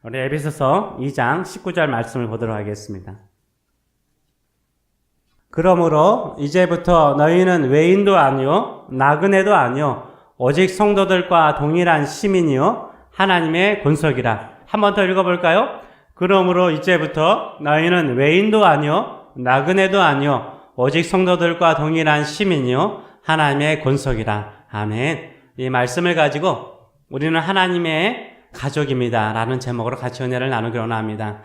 우리 에베소서 2장 19절 말씀을 보도록 하겠습니다. 그러므로 이제부터 너희는 외인도 아니요 나그네도 아니요 오직 성도들과 동일한 시민이요 하나님의 권속이라. 한 번 더 읽어볼까요? 그러므로 이제부터 너희는 외인도 아니요 나그네도 아니요 오직 성도들과 동일한 시민이요 하나님의 권속이라. 아멘. 이 말씀을 가지고 우리는 하나님의 가족입니다 라는 제목으로 같이 은혜를 나누기로 합니다.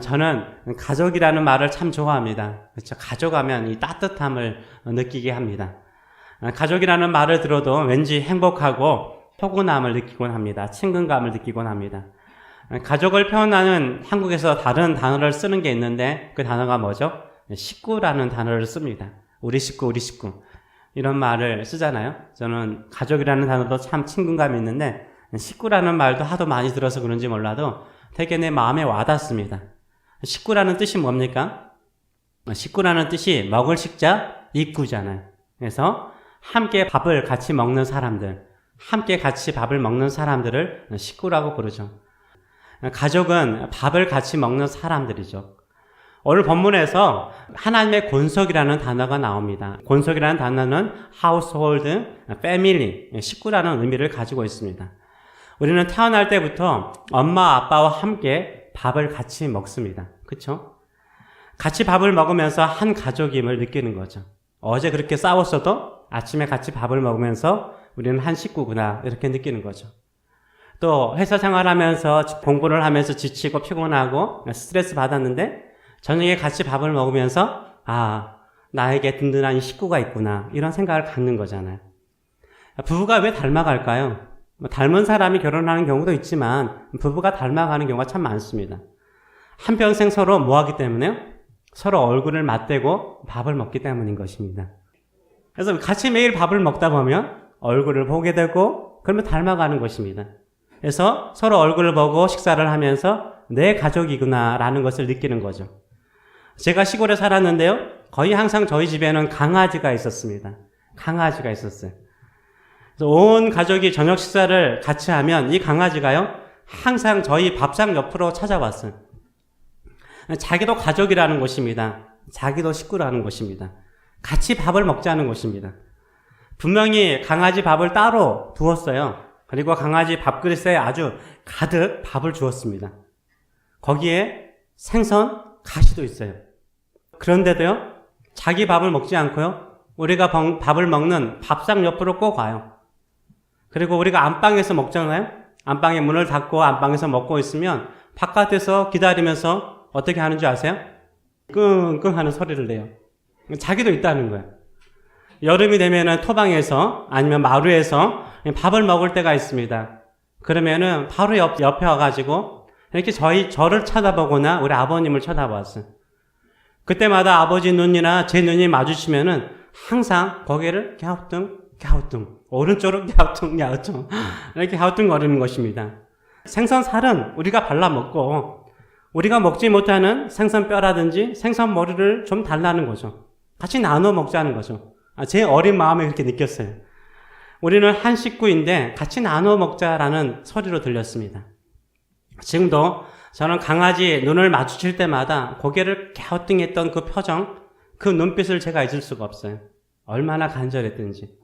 저는 가족이라는 말을 참 좋아합니다. 그렇죠? 가족하면 이 따뜻함을 느끼게 합니다. 가족이라는 말을 들어도 왠지 행복하고 포근함을 느끼곤 합니다. 친근감을 느끼곤 합니다. 가족을 표현하는 한국에서 다른 단어를 쓰는 게 있는데 그 단어가 뭐죠? 식구라는 단어를 씁니다. 우리 식구, 우리 식구. 이런 말을 쓰잖아요. 저는 가족이라는 단어도 참 친근감이 있는데 식구라는 말도 하도 많이 들어서 그런지 몰라도 되게 내 마음에 와닿습니다. 식구라는 뜻이 뭡니까? 식구라는 뜻이 먹을 식자, 입구잖아요. 그래서 함께 밥을 같이 먹는 사람들, 함께 같이 밥을 먹는 사람들을 식구라고 부르죠. 가족은 밥을 같이 먹는 사람들이죠. 오늘 본문에서 하나님의 권속이라는 단어가 나옵니다. 권속이라는 단어는 household, family, 식구라는 의미를 가지고 있습니다. 우리는 태어날 때부터 엄마, 아빠와 함께 밥을 같이 먹습니다. 그렇죠? 같이 밥을 먹으면서 한 가족임을 느끼는 거죠. 어제 그렇게 싸웠어도 아침에 같이 밥을 먹으면서 우리는 한 식구구나 이렇게 느끼는 거죠. 또 회사 생활하면서 공부를 하면서 지치고 피곤하고 스트레스 받았는데 저녁에 같이 밥을 먹으면서 나에게 든든한 식구가 있구나 이런 생각을 갖는 거잖아요. 부부가 왜 닮아갈까요? 닮은 사람이 결혼하는 경우도 있지만 부부가 닮아가는 경우가 참 많습니다. 한평생 서로 뭐하기 때문에요? 서로 얼굴을 맞대고 밥을 먹기 때문인 것입니다. 그래서 같이 매일 밥을 먹다 보면 얼굴을 보게 되고 그러면 닮아가는 것입니다. 그래서 서로 얼굴을 보고 식사를 하면서 내 가족이구나 라는 것을 느끼는 거죠. 제가 시골에 살았는데요. 거의 항상 저희 집에는 강아지가 있었습니다. 강아지가 있었어요. 온 가족이 저녁 식사를 같이 하면 이 강아지가요, 항상 저희 밥상 옆으로 찾아왔어요. 자기도 가족이라는 것입니다. 자기도 식구라는 것입니다. 같이 밥을 먹자는 것입니다. 분명히 강아지 밥을 따로 두었어요. 그리고 강아지 밥그릇에 아주 가득 밥을 주었습니다. 거기에 생선, 가시도 있어요. 그런데도요, 자기 밥을 먹지 않고요, 우리가 밥을 먹는 밥상 옆으로 꼭 와요. 그리고 우리가 안방에서 먹잖아요. 안방에 문을 닫고 안방에서 먹고 있으면 바깥에서 기다리면서 어떻게 하는지 아세요? 끙끙 하는 소리를 내요. 자기도 있다는 거예요. 여름이 되면은 토방에서 아니면 마루에서 밥을 먹을 때가 있습니다. 그러면은 바로 옆에 와가지고 이렇게 저를 쳐다보거나 우리 아버님을 쳐다봤어요. 그때마다 아버지 눈이나 제 눈이 마주치면은 항상 고개를 갸우뚱 오른쪽으로 갸우뚱 이렇게 갸우뚱거리는 것입니다. 생선살은 우리가 발라 먹고 우리가 먹지 못하는 생선뼈라든지 생선머리를 좀 달라는 거죠. 같이 나눠 먹자는 거죠. 제 어린 마음에 그렇게 느꼈어요. 우리는 한 식구인데 같이 나눠 먹자라는 소리로 들렸습니다. 지금도 저는 강아지 눈을 마주칠 때마다 고개를 갸우뚱했던 그 표정, 그 눈빛을 제가 잊을 수가 없어요. 얼마나 간절했든지.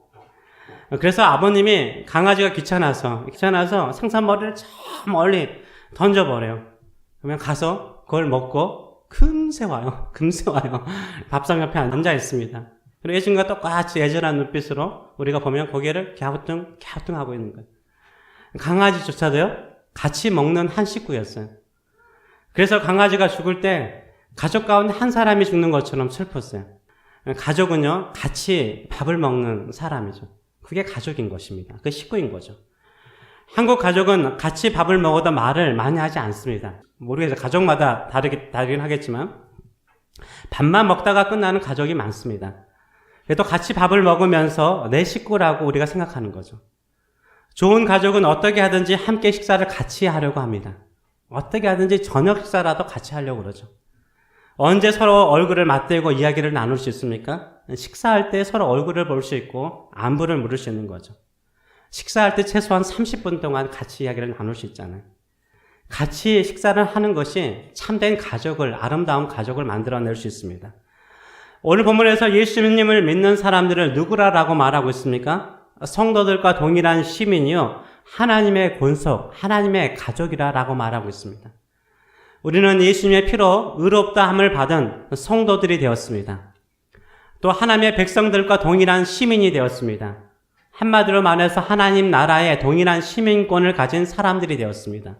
그래서 아버님이 강아지가 귀찮아서 생선머리를 저 멀리 던져버려요. 그러면 가서 그걸 먹고 금세 와요. 밥상 옆에 앉아 있습니다. 그리고 예전과 똑같이 애절한 눈빛으로 우리가 보면 고개를 갸우뚱 하고 있는 거예요. 강아지조차도요, 같이 먹는 한 식구였어요. 그래서 강아지가 죽을 때 가족 가운데 한 사람이 죽는 것처럼 슬펐어요. 가족은요, 같이 밥을 먹는 사람이죠. 그게 가족인 것입니다. 그 식구인 거죠. 한국 가족은 같이 밥을 먹어도 말을 많이 하지 않습니다. 모르겠어요. 가족마다 다르긴 하겠지만 밥만 먹다가 끝나는 가족이 많습니다. 그래도 같이 밥을 먹으면서 내 식구라고 우리가 생각하는 거죠. 좋은 가족은 어떻게 하든지 함께 식사를 같이 하려고 합니다. 어떻게 하든지 저녁 식사라도 같이 하려고 그러죠. 언제 서로 얼굴을 맞대고 이야기를 나눌 수 있습니까? 식사할 때 서로 얼굴을 볼 수 있고 안부를 물을 수 있는 거죠. 식사할 때 최소한 30분 동안 같이 이야기를 나눌 수 있잖아요. 같이 식사를 하는 것이 참된 가족을, 아름다운 가족을 만들어낼 수 있습니다. 오늘 본문에서 예수님을 믿는 사람들을 누구라고 말하고 있습니까? 성도들과 동일한 시민이요, 하나님의 권속, 하나님의 가족이라고 말하고 있습니다. 우리는 예수님의 피로 의롭다함을 받은 성도들이 되었습니다. 또 하나님의 백성들과 동일한 시민이 되었습니다. 한마디로 말해서 하나님 나라의 동일한 시민권을 가진 사람들이 되었습니다.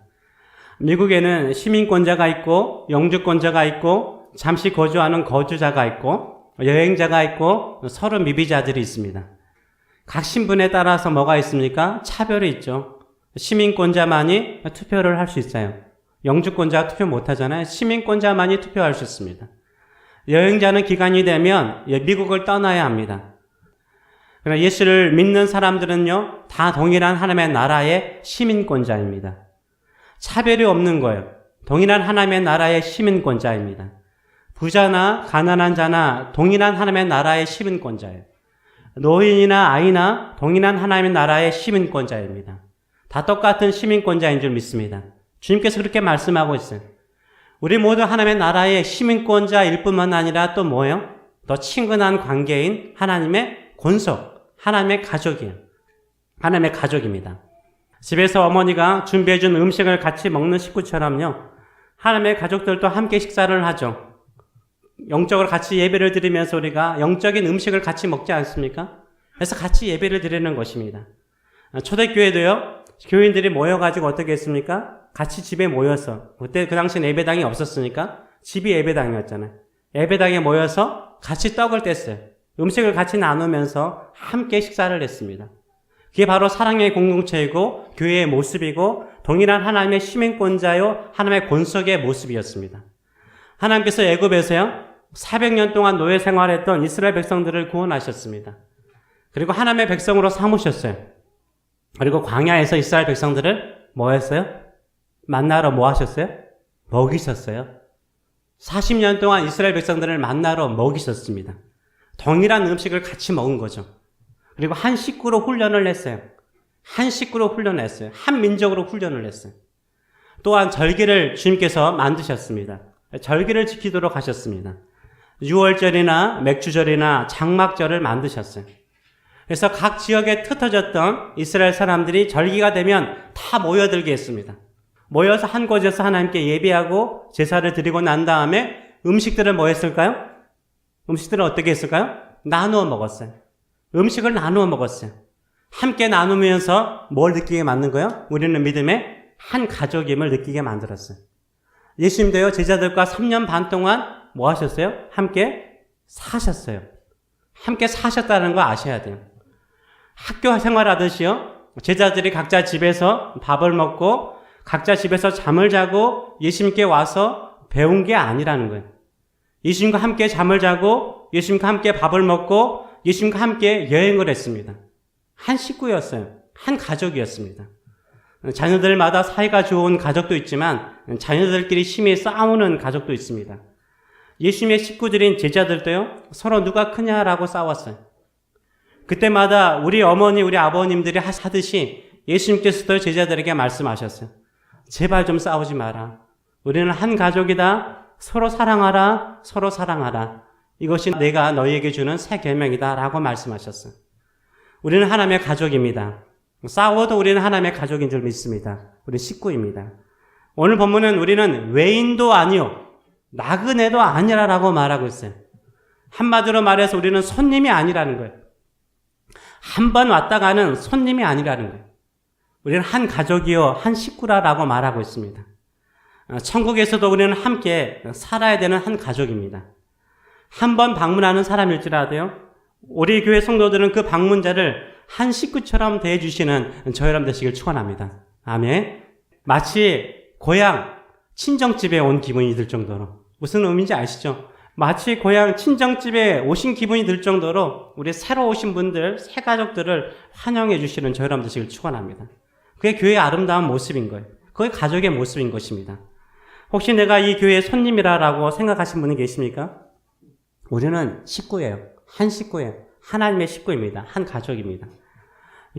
미국에는 시민권자가 있고 영주권자가 있고 잠시 거주하는 거주자가 있고 여행자가 있고 서로 미비자들이 있습니다. 각 신분에 따라서 뭐가 있습니까? 차별이 있죠. 시민권자만이 투표를 할 수 있어요. 영주권자가 투표 못하잖아요. 시민권자만이 투표할 수 있습니다. 여행자는 기간이 되면 미국을 떠나야 합니다. 그러나 예수를 믿는 사람들은요, 다 동일한 하나님의 나라의 시민권자입니다. 차별이 없는 거예요. 동일한 하나님의 나라의 시민권자입니다. 부자나 가난한 자나 동일한 하나님의 나라의 시민권자예요. 노인이나 아이나 동일한 하나님의 나라의 시민권자입니다. 다 똑같은 시민권자인 줄 믿습니다. 주님께서 그렇게 말씀하고 있어요. 우리 모두 하나님의 나라의 시민권자일 뿐만 아니라 또 뭐예요? 더 친근한 관계인 하나님의 권속, 하나님의 가족이에요. 하나님의 가족입니다. 집에서 어머니가 준비해준 음식을 같이 먹는 식구처럼요, 하나님의 가족들도 함께 식사를 하죠. 영적으로 같이 예배를 드리면서 우리가 영적인 음식을 같이 먹지 않습니까? 그래서 같이 예배를 드리는 것입니다. 초대교회도요, 교인들이 모여가지고 어떻게 했습니까? 같이 집에 모여서, 그때 그 당시엔 예배당이 없었으니까 집이 예배당이었잖아요. 예배당에 모여서 같이 떡을 뗐어요. 음식을 같이 나누면서 함께 식사를 했습니다. 그게 바로 사랑의 공동체이고 교회의 모습이고 동일한 하나님의 시민권자요, 하나님의 권속의 모습이었습니다. 하나님께서 애굽에서요, 400년 동안 노예 생활했던 이스라엘 백성들을 구원하셨습니다. 그리고 하나님의 백성으로 삼으셨어요. 그리고 광야에서 이스라엘 백성들을 뭐 했어요? 만나러 뭐 하셨어요? 먹이셨어요. 40년 동안 이스라엘 백성들을 만나러 먹이셨습니다. 동일한 음식을 같이 먹은 거죠. 그리고 한 식구로 훈련을 했어요. 한 식구로 훈련을 했어요. 한 민족으로 훈련을 했어요. 또한 절기를 주님께서 만드셨습니다. 절기를 지키도록 하셨습니다. 유월절이나 맥주절이나 장막절을 만드셨어요. 그래서 각 지역에 흩어졌던 이스라엘 사람들이 절기가 되면 다 모여들게 했습니다. 모여서 한 곳에서 하나님께 예배하고 제사를 드리고 난 다음에 음식들을 뭐 했을까요? 음식들을 어떻게 했을까요? 나누어 먹었어요. 음식을 나누어 먹었어요. 함께 나누면서 뭘 느끼게 만든 거예요? 우리는 믿음의 한 가족임을 느끼게 만들었어요. 예수님도요, 제자들과 3년 반 동안 뭐 하셨어요? 함께 사셨어요. 함께 사셨다는 거 아셔야 돼요. 학교 생활하듯이요, 제자들이 각자 집에서 밥을 먹고 각자 집에서 잠을 자고 예수님께 와서 배운 게 아니라는 거예요. 예수님과 함께 잠을 자고 예수님과 함께 밥을 먹고 예수님과 함께 여행을 했습니다. 한 식구였어요. 한 가족이었습니다. 자녀들마다 사이가 좋은 가족도 있지만 자녀들끼리 심히 싸우는 가족도 있습니다. 예수님의 식구들인 제자들도요, 서로 누가 크냐라고 싸웠어요. 그때마다 우리 어머니, 우리 아버님들이 하듯이 예수님께서도 제자들에게 말씀하셨어요. 제발 좀 싸우지 마라. 우리는 한 가족이다. 서로 사랑하라. 서로 사랑하라. 이것이 내가 너희에게 주는 새 계명이다 라고 말씀하셨어요. 우리는 하나님의 가족입니다. 싸워도 우리는 하나님의 가족인 줄 믿습니다. 우리 식구입니다. 오늘 본문은 우리는 외인도 아니요, 나그네도 아니라라고 말하고 있어요. 한마디로 말해서 우리는 손님이 아니라는 거예요. 한 번 왔다 가는 손님이 아니라는 거예요. 우리는 한 가족이요, 한 식구라라고 말하고 있습니다. 천국에서도 우리는 함께 살아야 되는 한 가족입니다. 한 번 방문하는 사람일지라도요, 우리 교회 성도들은 그 방문자를 한 식구처럼 대해주시는 저 여러분 되시길 축원합니다. 아멘. 마치 고향 친정집에 온 기분이 들 정도로, 무슨 의미인지 아시죠? 마치 고향 친정집에 오신 기분이 들 정도로 우리 새로 오신 분들, 새 가족들을 환영해 주시는 저 여러분 되시길 축원합니다. 그게 교회의 아름다운 모습인 거예요. 그게 가족의 모습인 것입니다. 혹시 내가 이 교회의 손님이라고 생각하신 분이 계십니까? 우리는 식구예요. 한 식구예요. 하나님의 식구입니다. 한 가족입니다.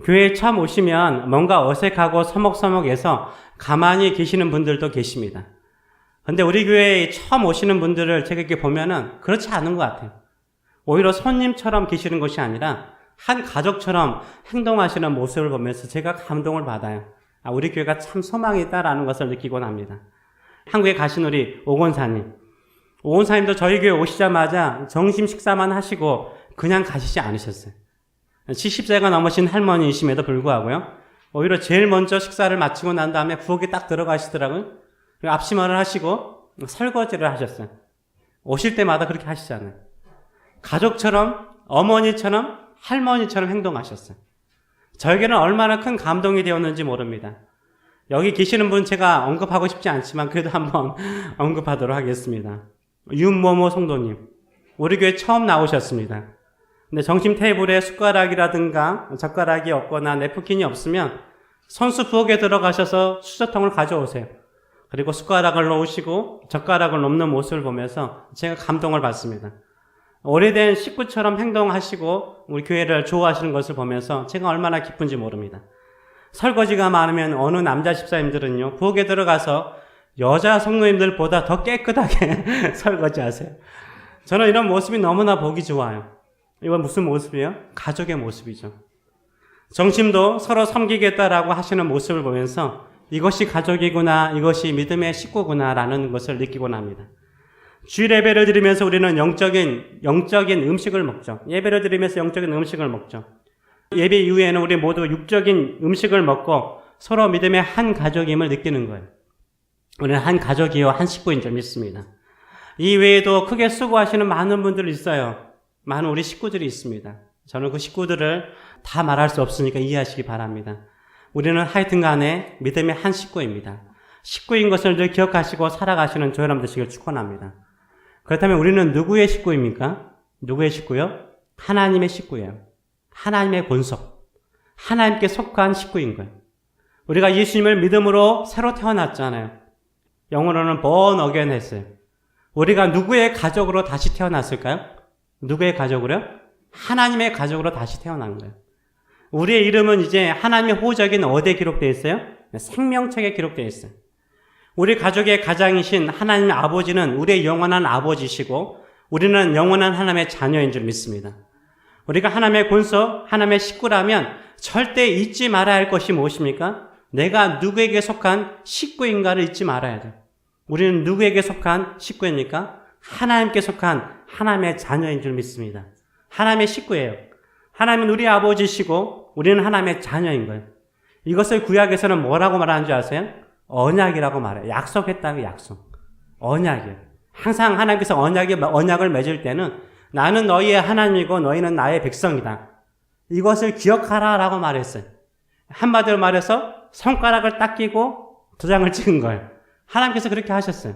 교회에 처음 오시면 뭔가 어색하고 서먹서먹해서 가만히 계시는 분들도 계십니다. 근데 우리 교회에 처음 오시는 분들을 제가 이렇게 보면은 그렇지 않은 것 같아요. 오히려 손님처럼 계시는 것이 아니라 한 가족처럼 행동하시는 모습을 보면서 제가 감동을 받아요. 우리 교회가 참 소망이 있다라는 것을 느끼곤 합니다. 한국에 가신 우리 오건사님. 오건사님도 저희 교회 오시자마자 점심 식사만 하시고 그냥 가시지 않으셨어요. 70세가 넘으신 할머니이심에도 불구하고요. 오히려 제일 먼저 식사를 마치고 난 다음에 부엌에 딱 들어가시더라고요. 앞치마를 하시고 설거지를 하셨어요. 오실 때마다 그렇게 하시잖아요. 가족처럼, 어머니처럼, 할머니처럼 행동하셨어요. 저에게는 얼마나 큰 감동이 되었는지 모릅니다. 여기 계시는 분 제가 언급하고 싶지 않지만 그래도 한번 언급하도록 하겠습니다. 윤모모 성도님. 우리 교회 처음 나오셨습니다. 근데 점심 테이블에 숟가락이라든가 젓가락이 없거나 냅킨이 없으면 선수 부엌에 들어가셔서 수저통을 가져오세요. 그리고 숟가락을 놓으시고 젓가락을 놓는 모습을 보면서 제가 감동을 받습니다. 오래된 식구처럼 행동하시고 우리 교회를 좋아하시는 것을 보면서 제가 얼마나 기쁜지 모릅니다. 설거지가 많으면 어느 남자 집사님들은요, 부엌에 들어가서 여자 성도님들보다 더 깨끗하게 설거지하세요. 저는 이런 모습이 너무나 보기 좋아요. 이건 무슨 모습이에요? 가족의 모습이죠. 정심도 서로 섬기겠다라고 하시는 모습을 보면서 이것이 가족이구나, 이것이 믿음의 식구구나라는 것을 느끼곤 합니다. 주일 예배를 드리면서 우리는 영적인 음식을 먹죠. 예배를 드리면서 영적인 음식을 먹죠. 예배 이후에는 우리 모두 육적인 음식을 먹고 서로 믿음의 한 가족임을 느끼는 거예요. 우리는 한 가족이요, 한 식구인 줄 믿습니다. 이 외에도 크게 수고하시는 많은 분들이 있어요. 많은 우리 식구들이 있습니다. 저는 그 식구들을 다 말할 수 없으니까 이해하시기 바랍니다. 우리는 하여튼 간에 믿음의 한 식구입니다. 식구인 것을 늘 기억하시고 살아가시는 저 여러분 되시길 축원합니다. 그렇다면 우리는 누구의 식구입니까? 누구의 식구요? 하나님의 식구예요. 하나님의 본속. 하나님께 속한 식구인 거예요. 우리가 예수님을 믿음으로 새로 태어났잖아요. 영어로는 born again 했어요. 우리가 누구의 가족으로 다시 태어났을까요? 누구의 가족으로요? 하나님의 가족으로 다시 태어난 거예요. 우리의 이름은 이제 하나님의 호적인 어디에 기록되어 있어요? 생명책에 기록되어 있어요. 우리 가족의 가장이신 하나님의 아버지는 우리의 영원한 아버지시고 우리는 영원한 하나님의 자녀인 줄 믿습니다. 우리가 하나님의 본속, 하나님의 식구라면 절대 잊지 말아야 할 것이 무엇입니까? 내가 누구에게 속한 식구인가를 잊지 말아야 돼요. 우리는 누구에게 속한 식구입니까? 하나님께 속한 하나님의 자녀인 줄 믿습니다. 하나님의 식구예요. 하나님은 우리 아버지시고 우리는 하나님의 자녀인 거예요. 이것을 구약에서는 뭐라고 말하는 줄 아세요? 언약이라고 말해요. 약속했다는 약속. 언약이에요. 항상 하나님께서 언약을 맺을 때는 나는 너희의 하나님이고 너희는 나의 백성이다. 이것을 기억하라라고 말했어요. 한마디로 말해서 손가락을 딱 끼고 도장을 찍은 거예요. 하나님께서 그렇게 하셨어요.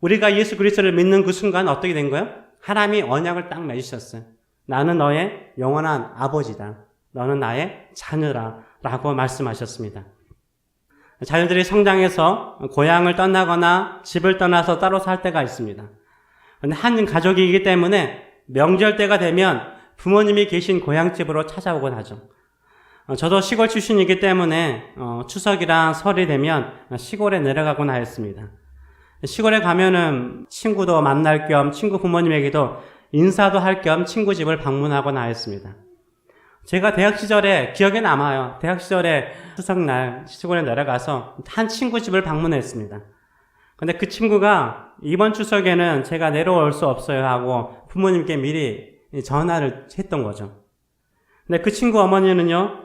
우리가 예수 그리스도를 믿는 그 순간 어떻게 된 거예요? 하나님이 언약을 딱 맺으셨어요. 나는 너의 영원한 아버지다. 너는 나의 자녀라 라고 말씀하셨습니다. 자녀들이 성장해서 고향을 떠나거나 집을 떠나서 따로 살 때가 있습니다. 그런데 한 가족이기 때문에 명절 때가 되면 부모님이 계신 고향집으로 찾아오곤 하죠. 저도 시골 출신이기 때문에 추석이랑 설이 되면 시골에 내려가곤 하였습니다. 시골에 가면은 친구도 만날 겸 친구 부모님에게도 인사도 할 겸 친구 집을 방문하곤 하였습니다. 제가 대학 시절에 기억에 남아요. 대학 시절에 추석날 시골에 내려가서 한 친구 집을 방문했습니다. 근데 그 친구가 이번 추석에는 제가 내려올 수 없어요 하고 부모님께 미리 전화를 했던 거죠. 근데 그 친구 어머니는요,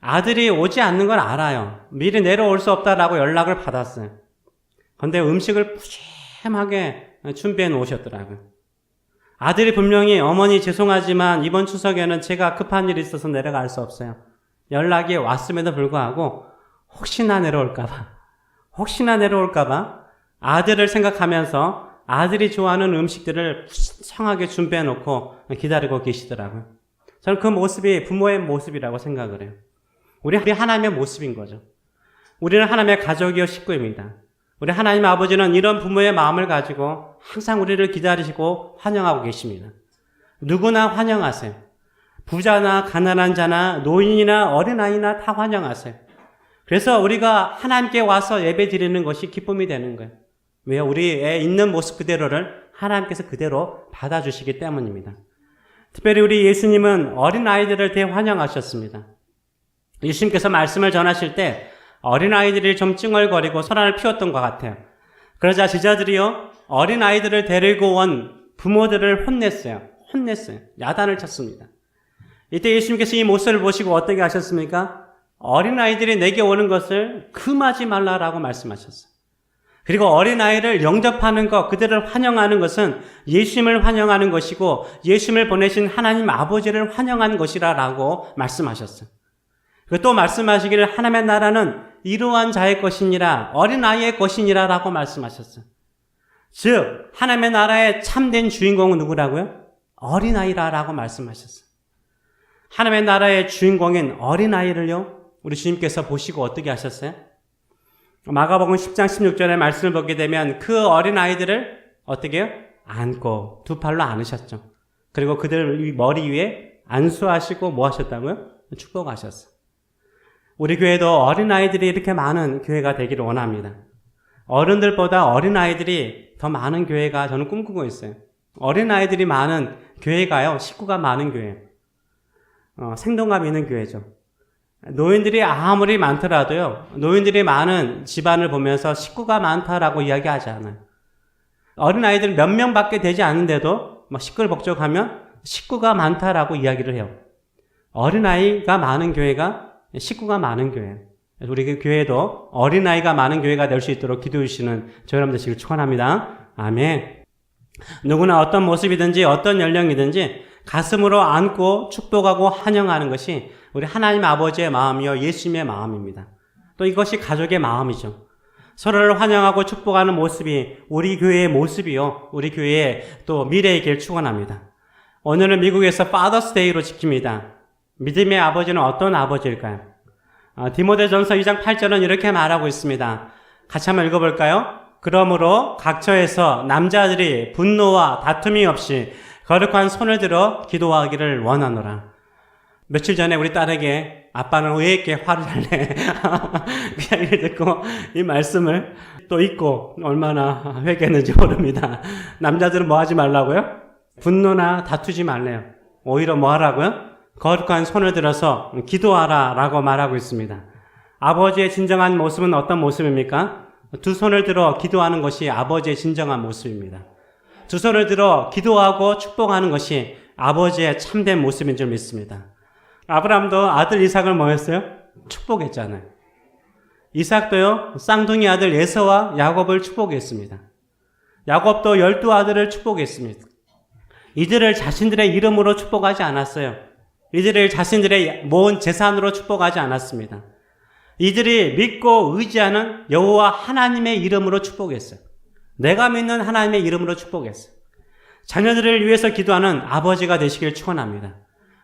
아들이 오지 않는 걸 알아요. 미리 내려올 수 없다라고 연락을 받았어요. 근데 음식을 푸짐하게 준비해 놓으셨더라고요. 아들이 분명히 어머니 죄송하지만 이번 추석에는 제가 급한 일이 있어서 내려갈 수 없어요. 연락이 왔음에도 불구하고 혹시나 내려올까봐 아들을 생각하면서 아들이 좋아하는 음식들을 푸짐하게 준비해 놓고 기다리고 계시더라고요. 저는 그 모습이 부모의 모습이라고 생각을 해요. 우리 하나님의 모습인 거죠. 우리는 하나님의 가족이요 식구입니다. 우리 하나님 아버지는 이런 부모의 마음을 가지고 항상 우리를 기다리시고 환영하고 계십니다. 누구나 환영하세요. 부자나 가난한 자나 노인이나 어린아이나 다 환영하세요. 그래서 우리가 하나님께 와서 예배 드리는 것이 기쁨이 되는 거예요. 왜요? 우리의 있는 모습 그대로를 하나님께서 그대로 받아주시기 때문입니다. 특별히 우리 예수님은 어린아이들을 대환영하셨습니다. 예수님께서 말씀을 전하실 때 어린아이들이 좀 찡얼거리고 소란을 피웠던 것 같아요. 그러자 제자들이요, 어린아이들을 데리고 온 부모들을 혼냈어요. 야단을 쳤습니다. 이때 예수님께서 이 모습을 보시고 어떻게 하셨습니까? 어린아이들이 내게 오는 것을 금하지 말라라고 말씀하셨어요. 그리고 어린아이를 영접하는 것, 그들을 환영하는 것은 예수님을 환영하는 것이고 예수님을 보내신 하나님 아버지를 환영하는 것이라고 말씀하셨어요. 그리고 또 말씀하시기를 하나님의 나라는 이러한 자의 것이니라, 어린아이의 것이니라 라고 말씀하셨어요. 즉 하나님의 나라의 참된 주인공은 누구라고요? 어린아이라고 말씀하셨어요. 하나님의 나라의 주인공인 어린아이를요, 우리 주님께서 보시고 어떻게 하셨어요? 마가복음 10장 16절의 말씀을 보게 되면 그 어린아이들을 어떻게 해요? 안고 두 팔로 안으셨죠. 그리고 그들 머리 위에 안수하시고 뭐 하셨다고요? 축복하셨어요. 우리 교회도 어린아이들이 이렇게 많은 교회가 되기를 원합니다. 어른들보다 어린아이들이 더 많은 교회가 저는 꿈꾸고 있어요. 어린아이들이 많은 교회가요, 식구가 많은 교회예요. 생동감 있는 교회죠. 노인들이 아무리 많더라도요, 노인들이 많은 집안을 보면서 식구가 많다라고 이야기하지 않아요. 어린아이들 몇 명밖에 되지 않는데도 막 시끌벅적하면 식구가 많다라고 이야기를 해요. 어린아이가 많은 교회가 식구가 많은 교회예요. 우리 교회도 어린아이가 많은 교회가 될 수 있도록 기도해 주시는 저 여러분 되시길 축원합니다. 아멘. 누구나 어떤 모습이든지 어떤 연령이든지 가슴으로 안고 축복하고 환영하는 것이 우리 하나님 아버지의 마음이요, 예수님의 마음입니다. 또 이것이 가족의 마음이죠. 서로를 환영하고 축복하는 모습이 우리 교회의 모습이요, 우리 교회의 또 미래의 길 축원합니다. 오늘은 미국에서 파더스 데이로 지킵니다. 믿음의 아버지는 어떤 아버지일까요? 디모데전서 2장 8절은 이렇게 말하고 있습니다. 같이 한번 읽어볼까요? 그러므로 각처에서 남자들이 분노와 다툼이 없이 거룩한 손을 들어 기도하기를 원하노라. 며칠 전에 우리 딸에게 아빠는 왜 이렇게 화를 잘 내? 그 이야기를 듣고 이 말씀을 또 읽고 얼마나 회개했는지 모릅니다. 남자들은 뭐 하지 말라고요? 분노나 다투지 말래요. 오히려 뭐 하라고요? 거룩한 손을 들어서 기도하라 라고 말하고 있습니다. 아버지의 진정한 모습은 어떤 모습입니까? 두 손을 들어 기도하는 것이 아버지의 진정한 모습입니다. 두 손을 들어 기도하고 축복하는 것이 아버지의 참된 모습인 줄 믿습니다. 아브라함도 아들 이삭을 뭐 했어요? 축복했잖아요. 이삭도요, 쌍둥이 아들 에서와 야곱을 축복했습니다. 야곱도 12아들을 축복했습니다. 이들을 자신들의 이름으로 축복하지 않았어요. 이들을 자신들의 모은 재산으로 축복하지 않았습니다. 이들이 믿고 의지하는 여호와 하나님의 이름으로 축복했어요. 내가 믿는 하나님의 이름으로 축복했어요. 자녀들을 위해서 기도하는 아버지가 되시길 축원합니다.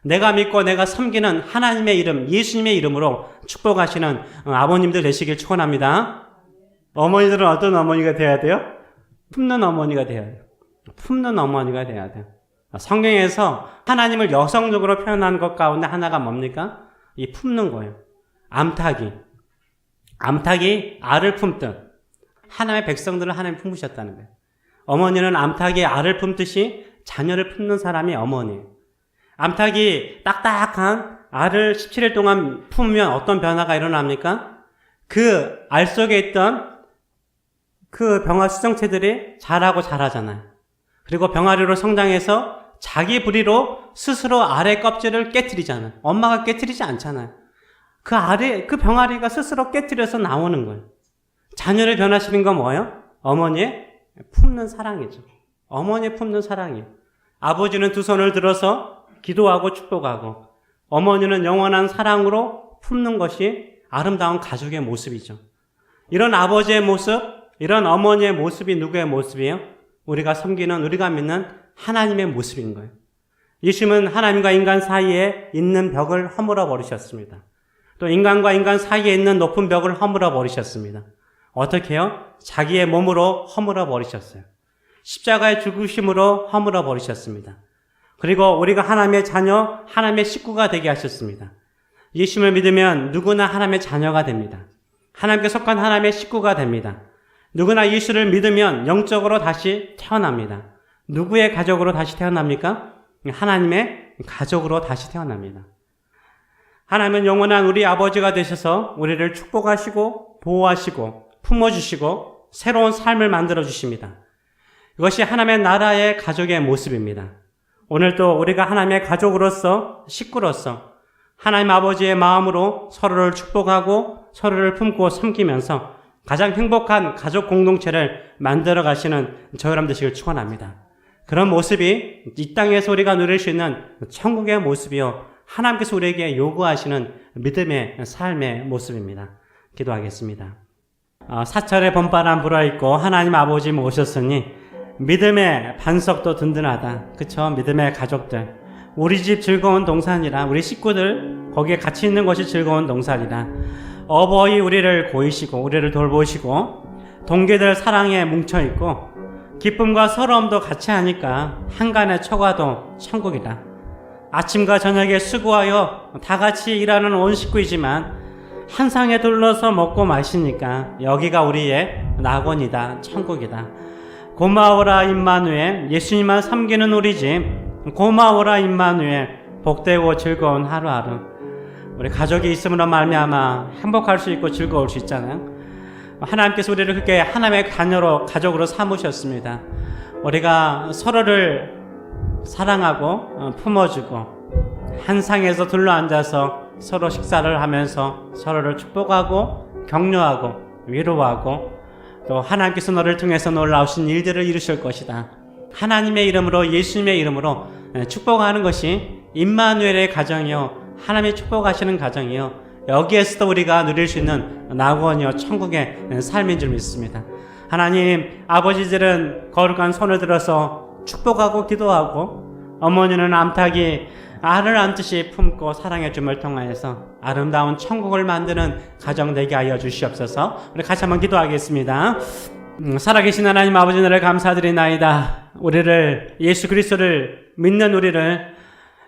내가 믿고 내가 섬기는 하나님의 이름, 예수님의 이름으로 축복하시는 아버님들 되시길 축원합니다. 어머니들은 어떤 어머니가 돼야 돼요? 품는 어머니가 돼야 돼요. 품는 어머니가 돼야 돼요. 성경에서 하나님을 여성적으로 표현한 것 가운데 하나가 뭡니까? 이 품는 거예요. 암탉이 알을 품듯 하나님의 백성들을 하나님 품으셨다는 거예요. 어머니는 암탉이 알을 품듯이 자녀를 품는 사람이 어머니예요. 암탉이 딱딱한 알을 17일 동안 품으면 어떤 변화가 일어납니까? 그 알 속에 있던 그 병아 수정체들이 자라잖아요. 그리고 병아리로 성장해서 자기 부리로 스스로 알의 껍질을 깨트리잖아요. 엄마가 깨트리지 않잖아요. 그 병아리가 스스로 깨트려서 나오는 거예요. 자녀를 변화시키는 건 뭐예요? 어머니의 품는 사랑이죠. 어머니의 품는 사랑이에요. 아버지는 두 손을 들어서 기도하고 축복하고, 어머니는 영원한 사랑으로 품는 것이 아름다운 가족의 모습이죠. 이런 아버지의 모습, 이런 어머니의 모습이 누구의 모습이에요? 우리가 섬기는, 우리가 믿는 하나님의 모습인 거예요. 예수님은 하나님과 인간 사이에 있는 벽을 허물어 버리셨습니다. 또 인간과 인간 사이에 있는 높은 벽을 허물어 버리셨습니다. 어떻게 해요? 자기의 몸으로 허물어 버리셨어요. 십자가의 죽으심으로 허물어 버리셨습니다. 그리고 우리가 하나님의 자녀, 하나님의 식구가 되게 하셨습니다. 예수님을 믿으면 누구나 하나님의 자녀가 됩니다. 하나님께 속한 하나님의 식구가 됩니다. 누구나 예수를 믿으면 영적으로 다시 태어납니다. 누구의 가족으로 다시 태어납니까? 하나님의 가족으로 다시 태어납니다. 하나님은 영원한 우리 아버지가 되셔서 우리를 축복하시고 보호하시고 품어주시고 새로운 삶을 만들어주십니다. 이것이 하나님의 나라의 가족의 모습입니다. 오늘도 우리가 하나님의 가족으로서 식구로서 하나님 아버지의 마음으로 서로를 축복하고 서로를 품고 섬기면서 가장 행복한 가족 공동체를 만들어 가시는 저 여러분 되시길 축원합니다. 그런 모습이 이 땅에서 우리가 누릴 수 있는 천국의 모습이요, 하나님께서 우리에게 요구하시는 믿음의 삶의 모습입니다. 기도하겠습니다. 사철에 봄바람 불어있고 하나님 아버지 모셨으니 믿음의 반석도 든든하다. 그쵸? 믿음의 가족들, 우리 집 즐거운 동산이라, 우리 식구들 거기에 같이 있는 것이 즐거운 동산이라. 어버이 우리를 고이시고 우리를 돌보시고 동기들 사랑에 뭉쳐있고 기쁨과 서러움도 같이 하니까 한간의 처가도 천국이다. 아침과 저녁에 수고하여 다 같이 일하는 온 식구이지만 한 상에 둘러서 먹고 마시니까 여기가 우리의 낙원이다, 천국이다. 고마워라 임마누엘, 예수님만 섬기는 우리 집. 고마워라 임마누엘, 복되고 즐거운 하루하루. 우리 가족이 있음으로 말미암아 행복할 수 있고 즐거울 수 있잖아요. 하나님께서 우리를 그렇게 하나님의 자녀로, 가족으로 삼으셨습니다. 우리가 서로를 사랑하고 품어주고 한 상에서 둘러앉아서 서로 식사를 하면서 서로를 축복하고 격려하고 위로하고 또 하나님께서 너를 통해서 놀라우신 일들을 이루실 것이다. 하나님의 이름으로, 예수님의 이름으로 축복하는 것이 임마누엘의 가정이요, 하나님이 축복하시는 가정이요, 여기에서도 우리가 누릴 수 있는 낙원이요, 천국의 삶인 줄 믿습니다. 하나님, 아버지들은 거룩한 손을 들어서 축복하고 기도하고 어머니는 암탉이 알을 안듯이 품고 사랑의 줌을 통하여서 아름다운 천국을 만드는 가정 되게 하여 주시옵소서. 우리 같이 한번 기도하겠습니다. 살아계신 하나님 아버지, 너를 감사드리나이다. 우리를, 예수 그리스도를 믿는 우리를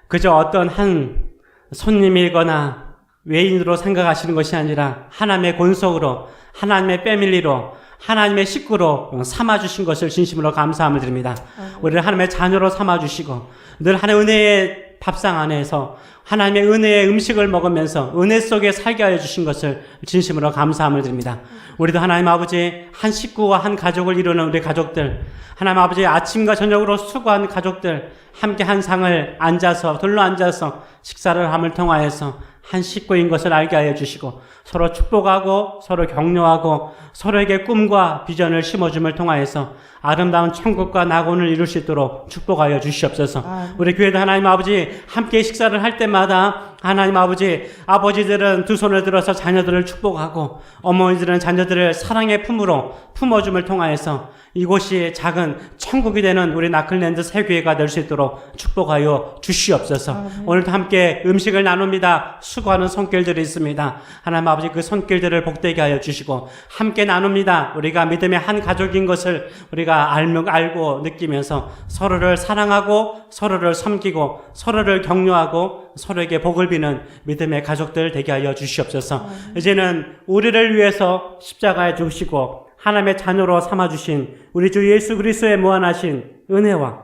그저 어떤 한 손님이거나 외인으로 생각하시는 것이 아니라 하나님의 본속으로, 하나님의 패밀리로, 하나님의 식구로 삼아주신 것을 진심으로 감사함을 드립니다. 우리를 하나님의 자녀로 삼아주시고 늘 하나님의 은혜의 밥상 안에서 하나님의 은혜의 음식을 먹으면서 은혜 속에 살게 하여 주신 것을 진심으로 감사함을 드립니다. 우리도 하나님 아버지 한 식구와 한 가족을 이루는 우리 가족들, 하나님 아버지 아침과 저녁으로 수고한 가족들, 함께 한 상을 앉아서 둘러앉아서 식사를 함을 통하여서 한 식구인 것을 알게 하여 주시고 서로 축복하고 서로 격려하고 서로에게 꿈과 비전을 심어줌을 통하여서 아름다운 천국과 낙원을 이룰 수 있도록 축복하여 주시옵소서. 우리 교회도 하나님 아버지 함께 식사를 할 때마다 하나님 아버지, 아버지들은 두 손을 들어서 자녀들을 축복하고 어머니들은 자녀들을 사랑의 품으로 품어줌을 통하여서 이곳이 작은 천국이 되는 우리 나클랜드 새교회가 될 수 있도록 축복하여 주시옵소서. 오늘도 함께 음식을 나눕니다. 수고하는 손길들이 있습니다. 하나님 아버지, 그 손길들을 복되게 하여 주시고 함께 나눕니다. 우리가 믿음의 한 가족인 것을 우리가 알고 느끼면서 서로를 사랑하고 서로를 섬기고 서로를 격려하고 서로에게 복을 비는 믿음의 가족들 되게 하여 주시옵소서. 이제는 우리를 위해서 십자가에 죽으시고 하나님의 자녀로 삼아주신 우리 주 예수 그리스도의 무한하신 은혜와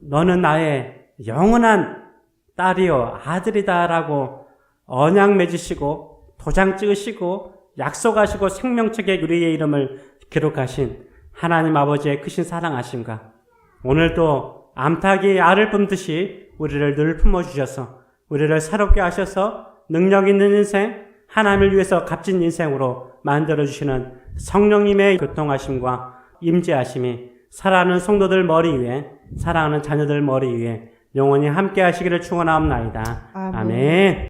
너는 나의 영원한 딸이요 아들이다라고 언약 맺으시고 도장 찍으시고 약속하시고 생명책에 우리의 이름을 기록하신 하나님 아버지의 크신 사랑하심과 오늘도 암탉이 알을 뿜듯이 우리를 늘 품어주셔서 우리를 새롭게 하셔서 능력 있는 인생, 하나님을 위해서 값진 인생으로 만들어주시는 성령님의 교통하심과 임재하심이 사랑하는 성도들 머리 위에, 사랑하는 자녀들 머리 위에 영원히 함께 하시기를 축원하옵나이다. 아멘.